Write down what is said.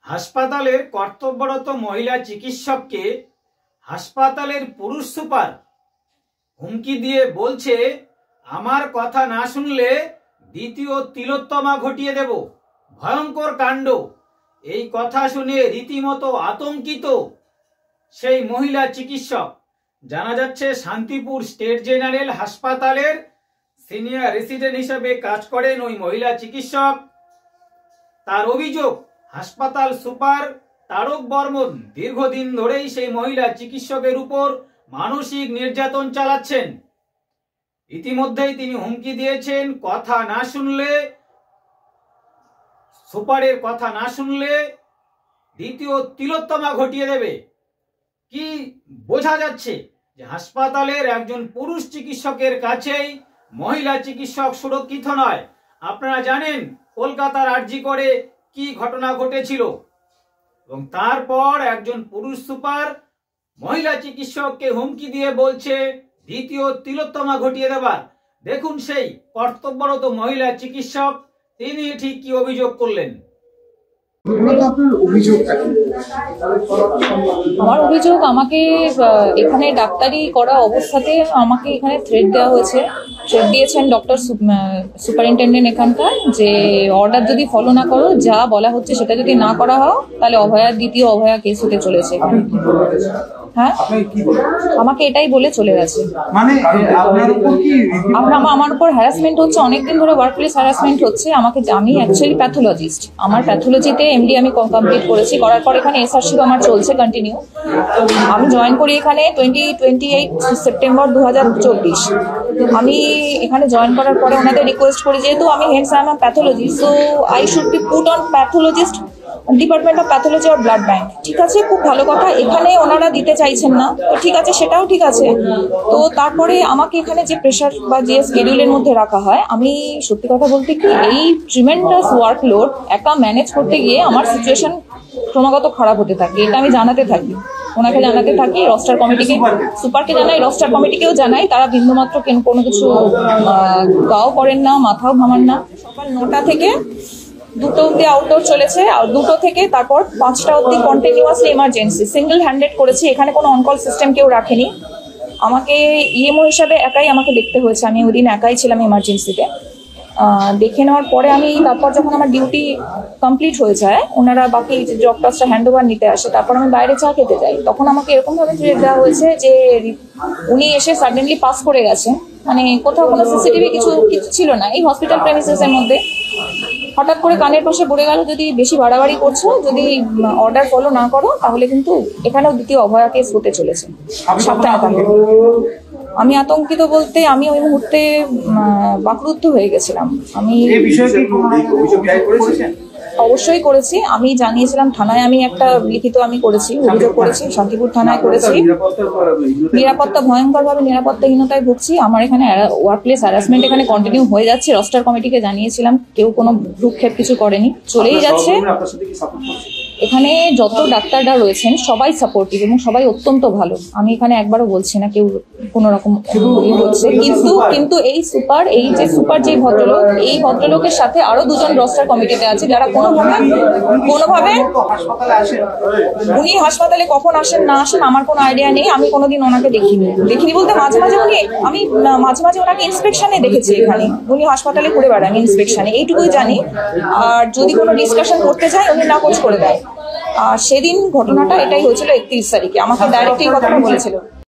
হাসপাতালের কর্তব্যরত মহিলা চিকিৎসককে হাসপাতালের পুরুষ সুপার হুমকি দিয়ে বলছে, আমার কথা না শুনলে দ্বিতীয় তিলোত্তমা ঘটিয়ে দেব। ভয়ঙ্কর কাণ্ড। এই কথা শুনে রীতিমতো আতঙ্কিত সেই মহিলা চিকিৎসক। জানা যাচ্ছে শান্তিপুর স্টেট জেনারেল হাসপাতালের সিনিয়র রেসিডেন্ট হিসেবে কাজ করেন ওই মহিলা চিকিৎসক। তার অভিযোগ, হাসপাতাল সুপার তারক বর্মন দীর্ঘদিন ধরেই সেই মহিলা চিকিৎসকের উপর মানসিক নির্যাতন চালাচ্ছেন। ইতিমধ্যেই তিনি হুমকি দিয়েছেন, কথা না শুনলে, সুপারের কথা না শুনলে দ্বিতীয় তিলোত্তমা ঘটিয়ে দেবে। কি বোঝা যাচ্ছে যে হাসপাতালের একজন পুরুষ চিকিৎসকের কাছেই মহিলা চিকিৎসক সুরক্ষিত নয়। আপনারা জানেন কলকাতার আরজি করে কি ঘটনা ঘটেছিল, এবং তারপর একজন পুরুষ সুপার মহিলা চিকিৎসককে হুমকি দিয়ে বলছে দ্বিতীয় তিলোত্তমা ঘটিয়ে দেবার। দেখুন সেই কর্তব্যরত মহিলা চিকিৎসক তিনি ঠিক কি অভিযোগ করলেন। আমার অভিযোগ, আমাকে এখানে ডাক্তারি করা অবস্থাতে আমাকে এখানে থ্রেট দেওয়া হয়েছে। থ্রেট দিয়েছেন ডক্টর সুপারিনটেন্ডেন্ট এখানকার, যে অর্ডার যদি ফলো না করো, যা বলা হচ্ছে সেটা যদি না করা হয়, তাহলে দ্বিতীয় অভয়া কেস হতে চলেছে এখানে। হ্যাঁ, আমাকে এটাই বলে চলে গেছে। আমার উপর হ্যারাসমেন্ট হচ্ছে, অনেকদিন ধরে ওয়ার্ক প্লেস হ্যারাসমেন্ট হচ্ছে। আমি অ্যাকচুয়ালি প্যাথোলজিস্ট, আমার প্যাথোলজিতে এমডি আমি কমপ্লিট করেছি। করার পর এখানে এসআরশিপ আমার চলছে কন্টিনিউ। আমি জয়েন করি এখানে 28 সেপ্টেম্বর 2024। আমি এখানে জয়েন করার পরে ওনাদের রিকোয়েস্ট করি, যেহেতু আমি hence I am a pathologist, so I should be put on pathologist department of pathology আর ব্লাড ব্যাংক। ঠিক আছে, খুব ভালো কথা। এখানে ওনারা দিতে চাইছেন না, তো ঠিক আছে, সেটাও ঠিক আছে। তো তারপরে আমাকে এখানে যে প্রেশার বা যে স্কেডিউলের মধ্যে রাখা হয়, আমি সত্যি কথা বলতে কি, এই ট্রিমেন্ডাস ওয়ার্কলোড একা ম্যানেজ করতে গিয়ে আমার সিচুয়েশন ক্রমাগত খারাপ হতে থাকে। এটা আমি জানাতে থাকি, ওনাকে জানাতে থাকি, রস্টার কমিটিকে, সুপারকে জানাই, রস্টার কমিটিকেও জানাই। তারা বিন্দুমাত্র কোনো কিছু গাও করেন না, মাথাও ঘামান না। সকাল 9টা থেকে 2টো অব্দি আউটডোর চলেছে, আর 2টো থেকে তারপর 5টা অব্দি কন্টিনিউয়াসলি এমার্জেন্সি সিঙ্গেল হ্যান্ডেড করেছি। এখানে কোনো অনকল সিস্টেম কেউ রাখেনি। আমাকে ইএমও হিসাবে একাই আমাকে দেখতে হয়েছে। আমি ওই দিন একাই ছিলাম এমার্জেন্সিতে। দেখে নেওয়ার পরে তারপর যখন আমার ডিউটি কমপ্লিট হয়ে যায়, ওনারা বাকি ডক্টরসটা হ্যান্ড ওভার নিতে আসে, তারপর আমি বাইরে চা খেতে যাই। তখন আমাকে এরকমভাবে থ্রেট দেওয়া হয়েছে যে উনি এসে সাডেনলি পাস করে গেছে, মানে কোথাও কোনো সিসিটিভি কিছু ছিল না এই হসপিটাল প্রেমিসেসের মধ্যে। হঠাৎ করে কানের পাশে পড়ে গেল, যদি বেশি বাড়াবাড়ি করছো, যদি অর্ডার ফলো না করো, তাহলে কিন্তু এখানেও দ্বিতীয় অভয়া কেস হতে চলেছে। সাবধানে থাকো। আমি আতঙ্কিত বলতে, আমি ওই মুহূর্তে বাকরুদ্ধ হয়ে গেছিলাম। আমি অবশ্যই করেছি, আমি জানিয়েছিলাম থানায়, আমি একটা লিখিত করেছি, অভিযোগ করেছি, শান্তিপুর থানায় করেছি। নিরাপত্তা, ভয়ঙ্করভাবে নিরাপত্তাহীনতায় ভুগছি। আমার এখানে ওয়ার্ক প্লেস হ্যারাসমেন্ট এখানে কন্টিনিউ হয়ে যাচ্ছে। রস্টার কমিটিকে জানিয়েছিলাম, কেউ কোনো ভ্রুক্ষেপ কিছু করেনি, চলেই যাচ্ছে। এখানে যত ডাক্তাররা রয়েছেন সবাই সাপোর্টিভ এবং সবাই অত্যন্ত ভালো। আমি এখানে একবারও বলছি না কেউ কোনো রকম হচ্ছে, কিন্তু এই সুপার যে ভদ্রলোক, এই ভদ্রলোকের সাথে আরো 2জন রস্টার কমিটিতে আছে, যারা কোনোভাবে উনি হাসপাতালে কখন আসেন না আসেন আমার কোনো আইডিয়া নেই। আমি কোনোদিন ওনাকে দেখিনি বলতে মাঝে মাঝে ওনাকে ইন্সপেকশনে দেখেছি। এখানে উনি হাসপাতালে ঘুরে বেড়ান ইন্সপেকশনে, এইটুকুই জানি। আর যদি কোনো ডিসকাশন করতে চাই, উনি নাকচ করে দেয়। আর সেদিন ঘটনাটা এটাই হয়েছিল 31 তারিখে, আমাকে ডাইরেক্ট এই কথাটা বলেছিল।